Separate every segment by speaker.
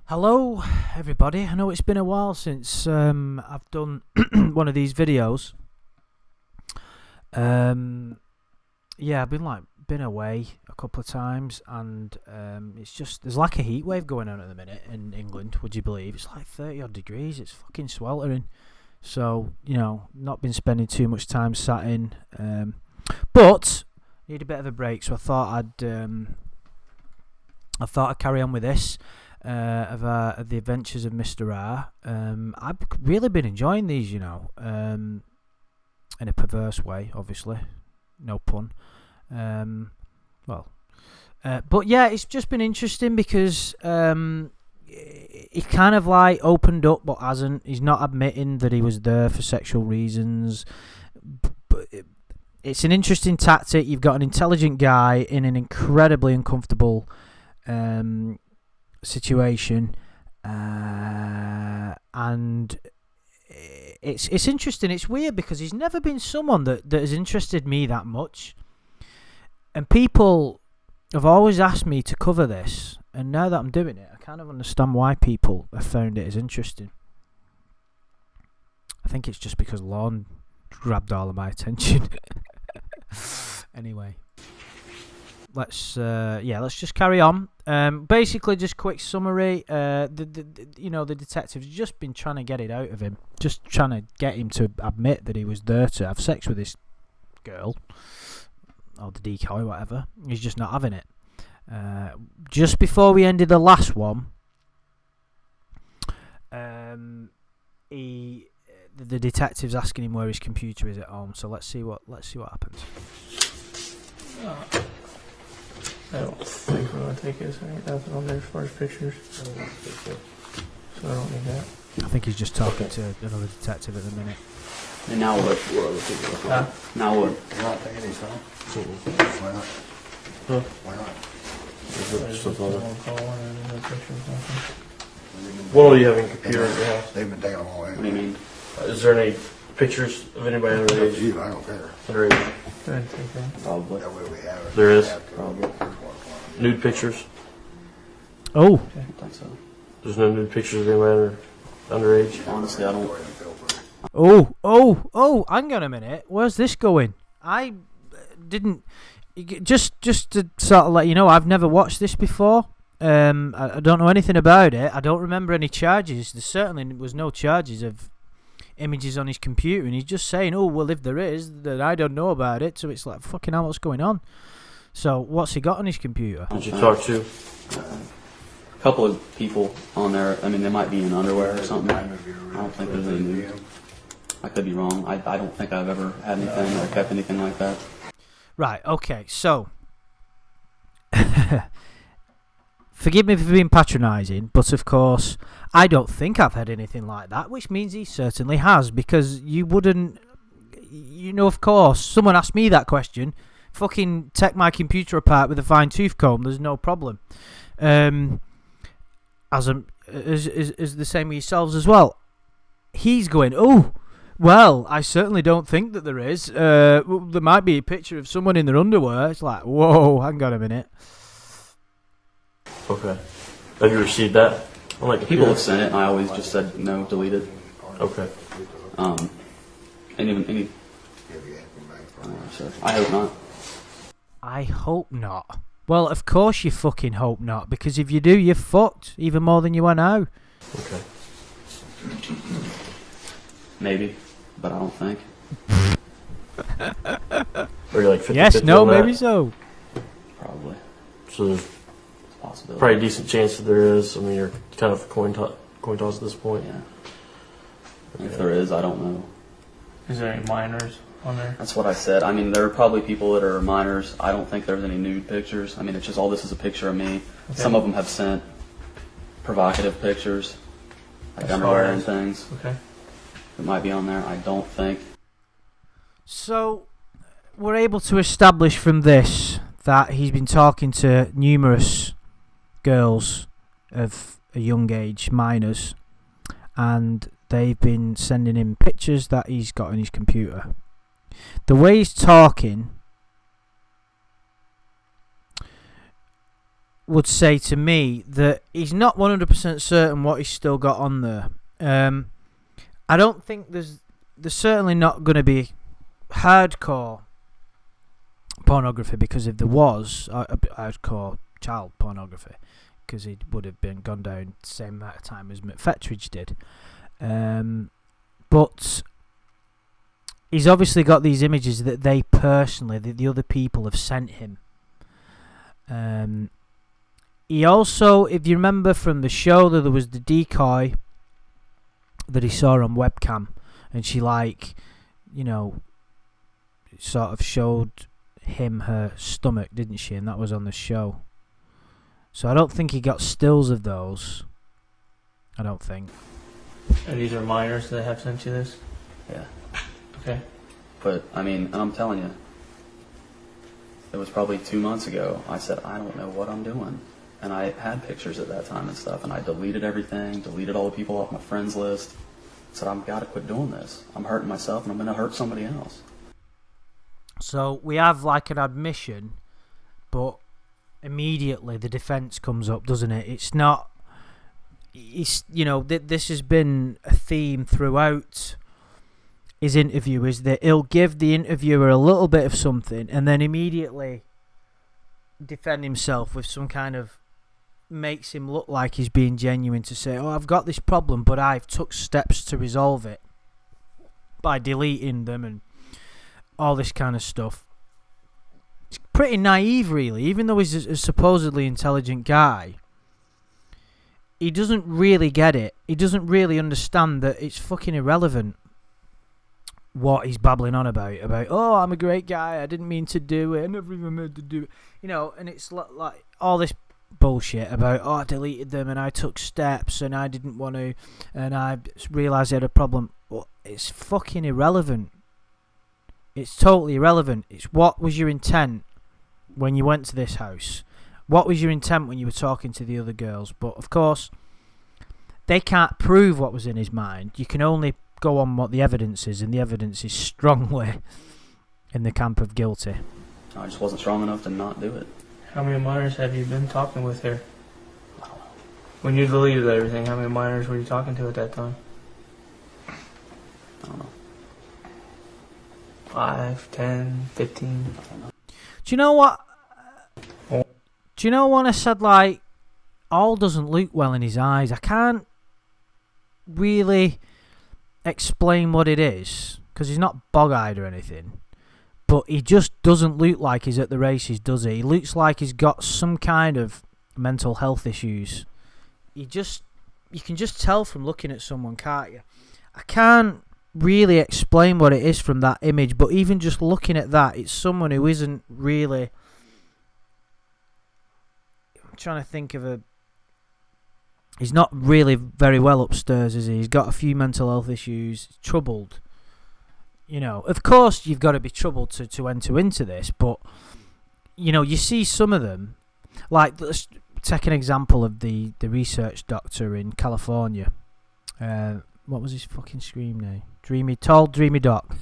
Speaker 1: Hello, everybody. I know it's been a while since I've done one of these videos. Yeah, I've been away a couple of times, and it's just there's like a heat wave going on at the minute in England. Would you believe it's like 30 odd degrees? It's fucking sweltering. So not been spending too much time sat in, but need a bit of a break. So I thought I'd carry on with this. Of the Adventures of Mr. R. I've really been enjoying these, in a perverse way, obviously, no pun. But yeah, it's just been interesting because he kind of like opened up, but hasn't. He's not admitting that he was there for sexual reasons. But it's an interesting tactic. You've got an intelligent guy in an incredibly uncomfortable situation, and it's interesting. It's weird because he's never been someone that has interested me that much, and people have always asked me to cover this, and now that I'm doing it, I kind of understand why people have found it as interesting. I think it's just because Lorne grabbed all of my attention. Anyway, let's just carry on. Basically, just quick summary. The detective's just been trying to get it out of him, just trying to get him to admit that he was there to have sex with this girl or the decoy, whatever. He's just not having it. Just before we ended the last one, the detective's asking him where his computer is at home. So let's see what happens.
Speaker 2: I don't think we're going to take this. There ain't nothing on there as far as pictures. So I don't need that.
Speaker 1: I think he's just talking to another detective at the minute.
Speaker 3: And now what? Now what?
Speaker 4: You're not taking these, huh? Why not?
Speaker 2: Huh?
Speaker 4: Why not?
Speaker 2: What all do you have in your computer at your house?
Speaker 4: They've been taking them all
Speaker 3: What do you
Speaker 4: in.
Speaker 3: mean?
Speaker 2: Is there any pictures of anybody
Speaker 4: It's up to
Speaker 2: underage?
Speaker 4: you, I don't care.
Speaker 2: Underage.
Speaker 5: Go ahead and take that.
Speaker 3: Probably.
Speaker 4: That way we have it.
Speaker 2: There is?
Speaker 3: Probably.
Speaker 2: Nude pictures?
Speaker 1: Oh,
Speaker 3: I don't think so.
Speaker 2: There's no nude pictures of anybody underage?
Speaker 3: Honestly, I don't.
Speaker 1: hang on a minute. Where's this going? I didn't... Just to sort of let you know, I've never watched this before. I don't know anything about it. I don't remember any charges. There certainly was no charges of images on his computer, and he's just saying, oh, well, if there is, then I don't know about it. So it's like, fucking hell, what's going on? So what's he got on his computer?
Speaker 2: Did you talk to?
Speaker 3: A couple of people on there. I mean, they might be in underwear or something. I don't think there's any nude. I could be wrong. I don't think I've ever had anything or kept anything like that.
Speaker 1: Right, okay, so... Forgive me for being patronising, but of course, I don't think I've had anything like that, which means he certainly has, because you wouldn't... of course, someone asked me that question. Fucking take my computer apart with a fine-tooth comb, there's no problem. As the same with yourselves as well. He's going, oh... Well, I certainly don't think that there is. There might be a picture of someone in their underwear. It's like, whoa, hang on a minute.
Speaker 2: Okay. Have you received that?
Speaker 3: People have sent it, and I always just said no, delete it.
Speaker 2: Okay.
Speaker 3: Any I hope not.
Speaker 1: I hope not. Well, of course you fucking hope not, because if you do, you're fucked, even more than you are now.
Speaker 2: Okay.
Speaker 3: Maybe, but I don't think.
Speaker 2: Or you're like 50-50
Speaker 1: Yes, no,
Speaker 2: on that?
Speaker 1: maybe so.
Speaker 3: Probably.
Speaker 2: So there's
Speaker 3: It's a possibility.
Speaker 2: probably a decent chance that there is. I mean, you're kind of coin toss at this point.
Speaker 3: Yeah. If there is, I don't know.
Speaker 5: Is there any minors on there?
Speaker 3: That's what I said. I mean, there are probably people that are minors. I don't think there's any nude pictures. I mean, it's just all this is a picture of me.
Speaker 5: Okay.
Speaker 3: Some of them have sent provocative pictures, like
Speaker 5: As
Speaker 3: underwear
Speaker 5: far
Speaker 3: and
Speaker 5: as-
Speaker 3: things.
Speaker 5: Okay.
Speaker 3: It might be on there. I don't think.
Speaker 1: So, we're able to establish from this that he's been talking to numerous girls of a young age, minors, and they've been sending him pictures that he's got on his computer. The way he's talking would say to me that he's not 100% certain what he's still got on there. I don't think there's certainly not going to be hardcore pornography, because if there was hardcore child pornography, because he would have been gone down the same amount of time as McFetridge did. But he's obviously got these images that they personally, the other people, have sent him. He also, if you remember from the show, that there was the decoy that he saw on webcam, and she, like, you know, sort of showed him her stomach, didn't she? And that was on the show. So I don't think he got stills of those. I don't think.
Speaker 5: And these are minors that have sent you this?
Speaker 3: Yeah.
Speaker 5: Okay.
Speaker 3: But, I mean, and I'm telling you, it was probably 2 months ago. I said, I don't know what I'm doing. And I had pictures at that time and stuff, and I deleted everything, deleted all the people off my friends list. Said, I've got to quit doing this. I'm hurting myself, and I'm going to hurt somebody else.
Speaker 1: So we have like an admission, but immediately the defence comes up, doesn't it? It's not. It's, you know, this has been a theme throughout his interview, is that he'll give the interviewer a little bit of something and then immediately defend himself with some kind of, makes him look like he's being genuine, to say, oh, I've got this problem, but I've took steps to resolve it by deleting them and all this kind of stuff. It's pretty naive, really. Even though he's a supposedly intelligent guy, he doesn't really get it. He doesn't really understand that it's fucking irrelevant what he's babbling on about, oh, I'm a great guy, I didn't mean to do it, I never even meant to do it, you know. And it's like all this bullshit about, oh, I deleted them and I took steps and I didn't want to, and I realised I had a problem. Well, it's fucking irrelevant. It's totally irrelevant. It's what was your intent when you went to this house? What was your intent when you were talking to the other girls? But of course, they can't prove what was in his mind. You can only go on what the evidence is, and the evidence is strongly in the camp of guilty.
Speaker 3: I just wasn't strong enough to not do it.
Speaker 5: How many minors have you been talking with here?
Speaker 3: I don't know.
Speaker 5: When you deleted everything, how many minors were you talking to at that time?
Speaker 3: I don't know.
Speaker 5: 5, 10, 15?
Speaker 3: I don't know.
Speaker 1: Do you know what?
Speaker 5: Oh.
Speaker 1: Do you know when I said, like, all doesn't look well in his eyes? I can't really explain what it is, because he's not bog-eyed or anything, but he just doesn't look like he's at the races, does he? He looks like he's got some kind of mental health issues. You can just tell from looking at someone, can't you? I can't really explain what it is from that image, but even just looking at that, it's someone who isn't really, I'm trying to think of a, he's not really very well upstairs, is he? He's got a few mental health issues, troubled. You know, of course you've got to be troubled to enter into this, but, you know, you see some of them, like, let's take an example of the research doctor in California. What was his fucking scream name? Dreamy Doc.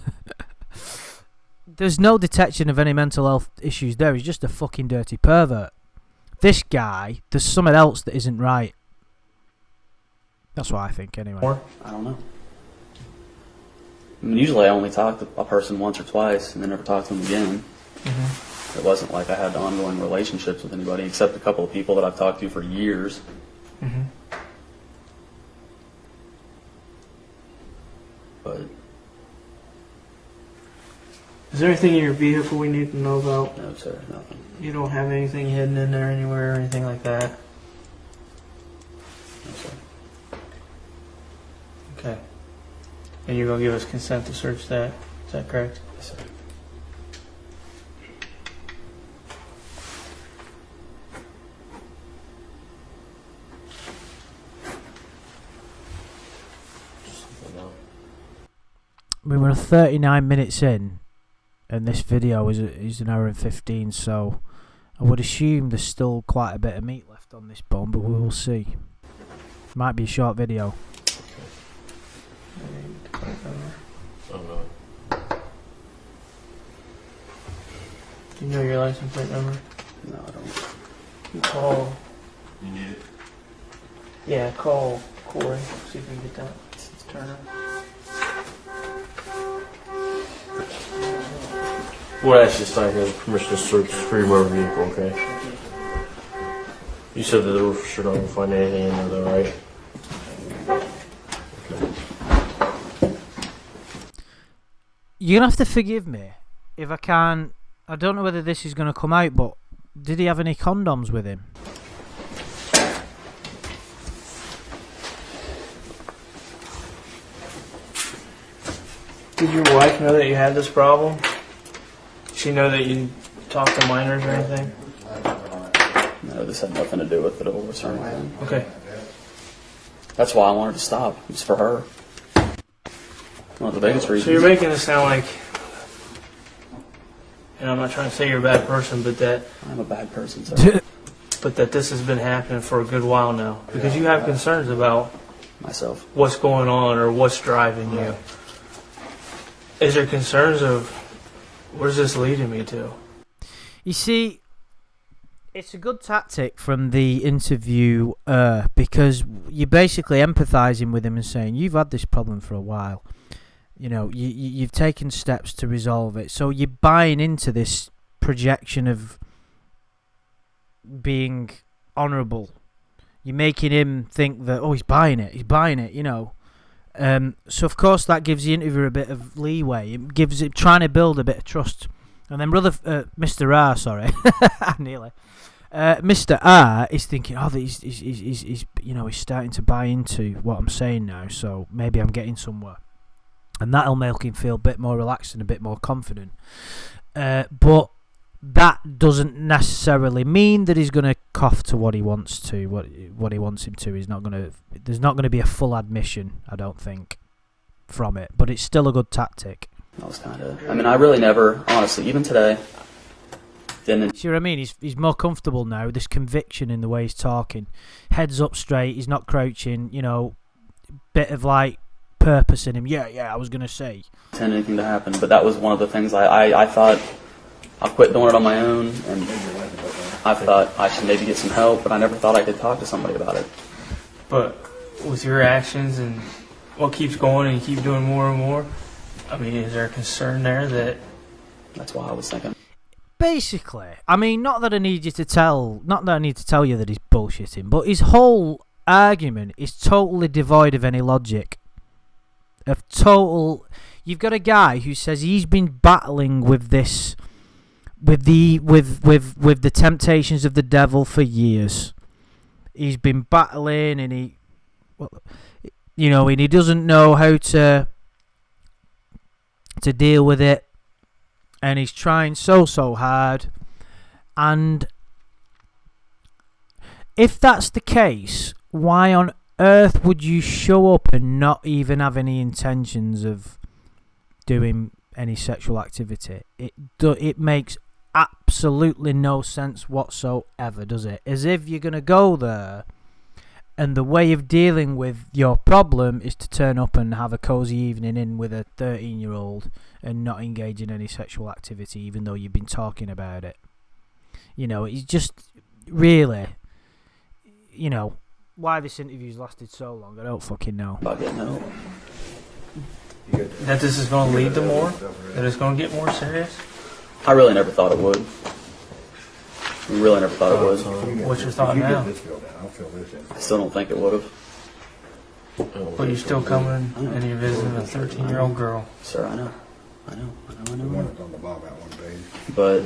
Speaker 1: There's no detection of any mental health issues there. He's just a fucking dirty pervert. This guy, there's something else that isn't right. That's what I think, anyway.
Speaker 5: More?
Speaker 3: I don't know. I mean, usually I only talk to a person once or twice and then never talk to them again.
Speaker 5: Mm-hmm.
Speaker 3: It wasn't like I had ongoing relationships with anybody, except a couple of people that I've talked to for years.
Speaker 5: Mm-hmm.
Speaker 3: But
Speaker 5: Is there anything in your vehicle we need to know about?
Speaker 3: no, sir, nothing.
Speaker 5: You don't have anything hidden in there anywhere or anything like that?
Speaker 3: No, sir.
Speaker 5: Okay. And you're going to give us consent to search that? Is that correct?
Speaker 3: Yes, sir.
Speaker 1: We were 39 minutes in, and this video is an hour and 15, so I would assume there's still quite a bit of meat left on this bone, but we will see. Might be a short video.
Speaker 4: Oh, no.
Speaker 5: Do you know your license plate number?
Speaker 3: No, I don't.
Speaker 5: Call.
Speaker 4: You need it?
Speaker 5: Yeah, call Corey. See if we can get that. Turner.
Speaker 2: We'll actually sign here permission to search for your motor vehicle, okay? You said that the roof sure don't find anything in there though, right?
Speaker 1: You're gonna have to forgive me if I can't. I don't know whether this is gonna come out, but did he have any condoms with him?
Speaker 5: Did your wife know that you had this problem? Did she know that you talked to minors or anything?
Speaker 3: No, this had nothing to do with the divorce or anything.
Speaker 5: Okay.
Speaker 3: That's why I wanted to stop. It's for her. One of the biggest reasons.
Speaker 5: So you're making it sound like, and I'm not trying to say you're a bad person, but that
Speaker 3: I'm a bad person, sir.
Speaker 5: but that this has been happening for a good while now. Because you have concerns about
Speaker 3: Myself.
Speaker 5: what's going on or what's driving you. Is there concerns of where's this leading me to?
Speaker 1: You see, it's a good tactic from the interviewer because you're basically empathising with him and saying, you've had this problem for a while. You know, you've taken steps to resolve it. So you're buying into this projection of being honourable. You're making him think that, oh, he's buying it, you know. So, of course, that gives the interviewer a bit of leeway. It gives it trying to build a bit of trust. And then Mr. R, sorry, nearly. Mr. R is thinking, oh, he's you know, he's starting to buy into what I'm saying now, so maybe I'm getting somewhere. And that'll make him feel a bit more relaxed and a bit more confident. But that doesn't necessarily mean that he's going to cough to what he wants to, what he wants him to. There's not going to be a full admission, I don't think, from it. But it's still a good tactic.
Speaker 3: That was kind of. I mean, I really never, honestly, even today, didn't.
Speaker 1: See what I mean? He's more comfortable now. There's conviction in the way he's talking. Heads up straight. He's not crouching. You know, bit of like purpose in him. Yeah. I was going to say.
Speaker 3: Intend anything to happen, but that was one of the things I thought. I quit doing it on my own, and I thought I should maybe get some help, but I never thought I could talk to somebody about it.
Speaker 5: But with your actions and what keeps going and you keep doing more and more, I mean, is there a concern there that...
Speaker 3: That's why I was thinking.
Speaker 1: Basically, I mean, not that I need to tell you that he's bullshitting, but his whole argument is totally devoid of any logic. You've got a guy who says he's been battling with this... With the temptations of the devil for years. He's been battling and he doesn't know how to deal with it, and he's trying so hard. And if that's the case, why on earth would you show up and not even have any intentions of doing any sexual activity? It makes absolutely no sense whatsoever, does it? As if you're going to go there and the way of dealing with your problem is to turn up and have a cozy evening in with a 13-year-old and not engage in any sexual activity, even though you've been talking about it. You know, it's just really, you know, why this interview's lasted so long, I don't fucking know.
Speaker 3: About getting help.
Speaker 5: That this is going to lead to more? That it's going to get more serious?
Speaker 3: I really never thought it would. Really never thought it would.
Speaker 5: What's your thought now?
Speaker 3: I still don't think it would have.
Speaker 5: But you're still coming and you're visiting a 13-year-old girl.
Speaker 3: Sir, I know.
Speaker 6: The one that's on the bottom, that one page.
Speaker 3: But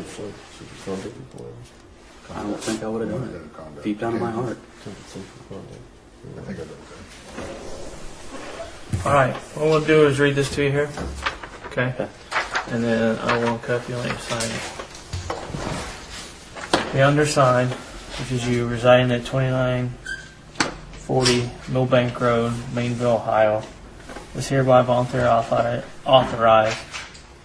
Speaker 3: I don't think I would have done it. Deep down in my heart.
Speaker 6: I think I do.
Speaker 5: All right, what we'll do is read this to you here. Okay? And then I will cuff you and let you sign it. The undersigned, which is you, residing at 2940 Millbank Road, Mainville, Ohio, is hereby voluntarily authorized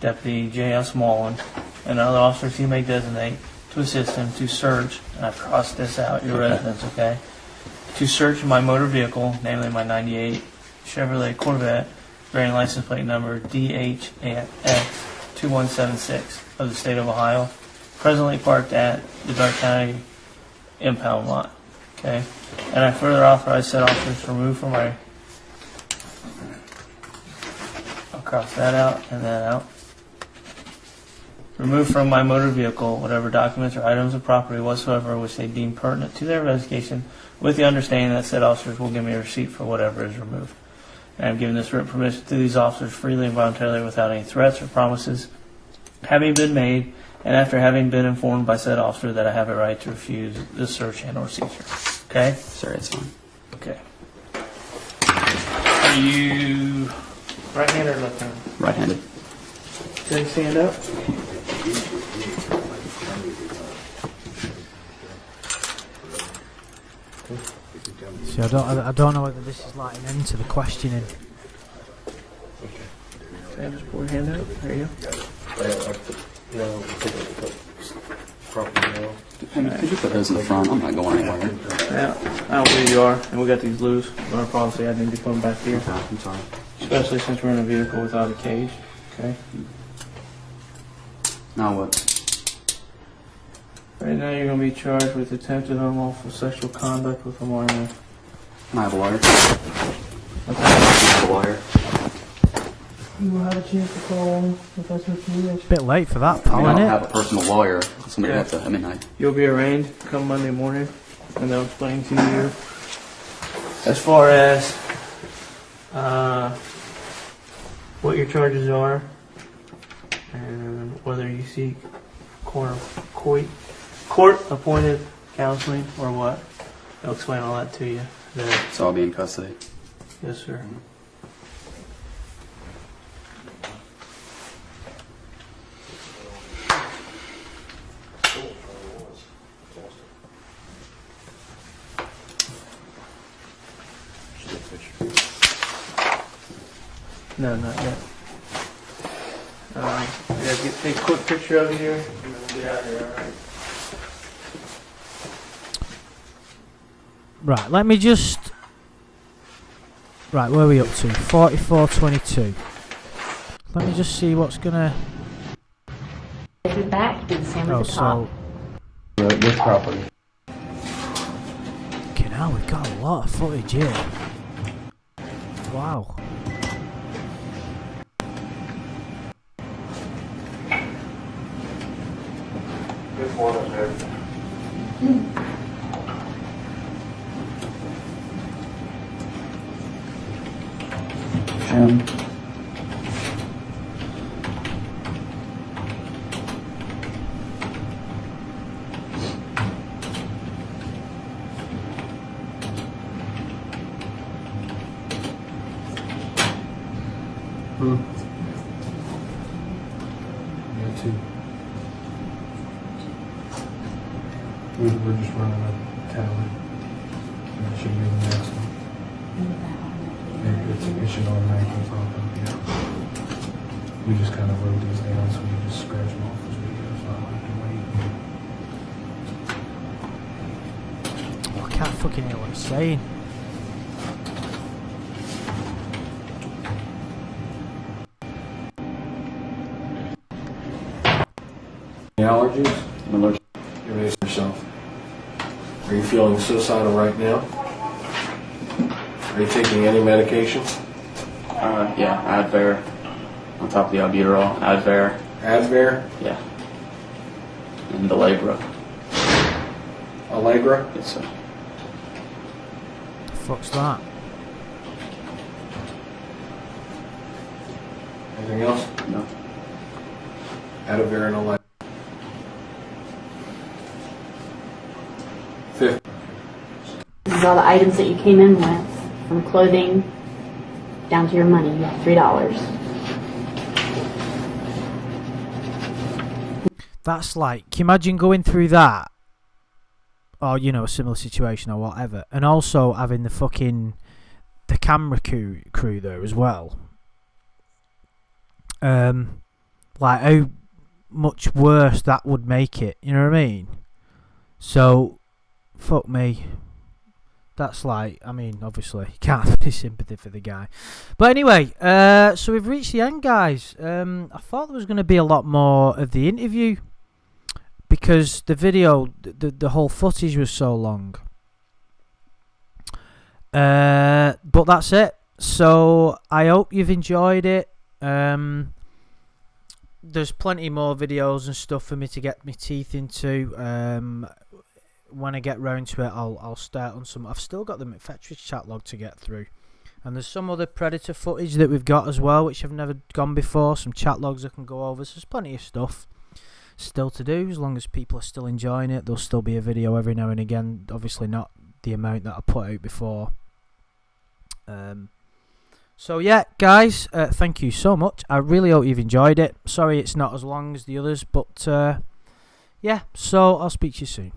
Speaker 5: Deputy J.S. Mullen and other officers he may designate to assist him to search, and I've crossed this out, your residence, okay? To search my motor vehicle, namely my 98 Chevrolet Corvette, bearing license plate number DHX2176 of the state of Ohio, presently parked at the Dark County impound lot. Okay, and I further authorize said officers to remove from my. I'll cross that out and that out. Remove from my motor vehicle whatever documents or items of property whatsoever which they deem pertinent to their investigation, with the understanding that said officers will give me a receipt for whatever is removed. And I'm giving this written permission to these officers freely and voluntarily without any threats or promises having been made, and after having been informed by said officer that I have a right to refuse the search and or seizure. Okay?
Speaker 3: Sir, it's fine.
Speaker 5: Okay. Are you right-handed or left-handed?
Speaker 3: Right-handed.
Speaker 5: Can you stand up?
Speaker 1: See, I don't know whether this is like an end to the questioning.
Speaker 5: Okay, just pull your hand out. There you go.
Speaker 3: Could you put those in the front? I'm not going anywhere.
Speaker 5: Yeah, I don't believe you are, and we got these loose. But our policy, I need to put them back here,
Speaker 3: I'm sorry.
Speaker 5: especially since we're in a vehicle without a cage. Okay.
Speaker 3: Now what?
Speaker 5: Right now, you're going to be charged with attempted unlawful sexual conduct with a minor.
Speaker 3: Can I have a lawyer?
Speaker 5: Okay.
Speaker 3: Can I have a lawyer?
Speaker 5: You will have a chance to call him if that's what you wish.
Speaker 1: Bit late for that,
Speaker 3: I
Speaker 1: pal,
Speaker 3: mean, I
Speaker 1: isn't
Speaker 3: don't
Speaker 1: it?
Speaker 3: have a personal lawyer. Somebody
Speaker 5: Yeah.
Speaker 3: have to. I mean,
Speaker 5: You'll be arraigned come Monday morning, and they'll explain to you as far as what your charges are and whether you seek court-appointed counseling or what. They'll explain all that to you. There.
Speaker 3: so I'll be in custody.
Speaker 5: Yes, sir. No, not yet. Take a quick picture of you here. And then we'll get out of here, alright?
Speaker 1: Right, let me just... Right, where are we up to? 44.22. Let me just see what's gonna...
Speaker 7: The back do the same
Speaker 1: Oh,
Speaker 7: as the top.
Speaker 1: so...
Speaker 6: This property.
Speaker 1: Fucking hell, we've got a lot of footage here. Wow.
Speaker 6: This one is there.
Speaker 3: Jim.
Speaker 6: Yeah, too. We're just running a tally. That should be the next one. It should automatically pop up, yeah. We just kind of wrote these down, so we just scratch them off as we go, so I don't have to wait.
Speaker 1: Oh, I can't fucking hear what it's saying.
Speaker 6: Any allergies?
Speaker 3: I'm allergic.
Speaker 6: You raise yourself. Are you feeling suicidal right now? Are you taking any medication?
Speaker 3: Yeah, Advair. On top of the albuterol, Advair.
Speaker 6: Advair?
Speaker 3: Yeah. And Allegra.
Speaker 6: Allegra?
Speaker 3: Yes, sir.
Speaker 1: The fuck's that?
Speaker 6: Anything else?
Speaker 3: No.
Speaker 6: Advair and Allegra. 50.
Speaker 7: This is all the items that you came in with, from clothing down to your money. You have $3.
Speaker 1: That's like, can you imagine going through that? Or, you know, a similar situation or whatever. And also having the camera crew there as well. Like, how much worse that would make it. You know what I mean? So, fuck me. That's like, I mean, obviously, you can't have any sympathy for the guy. But anyway, so we've reached the end, guys. I thought there was going to be a lot more of the interview. because the video, the whole footage was so long. But that's it. So I hope you've enjoyed it. There's plenty more videos and stuff for me to get my teeth into. When I get round to it, I'll start on some. I've still got the McFetridge chat log to get through, and there's some other Predator footage that we've got as well, which I've never gone before. Some chat logs I can go over. So there's plenty of stuff still to do. As long as people are still enjoying it, there'll still be a video every now and again. Obviously not the amount that I put out before. So yeah, guys, thank you so much. I really hope you've enjoyed it. Sorry it's not as long as the others, but yeah, so I'll speak to you soon.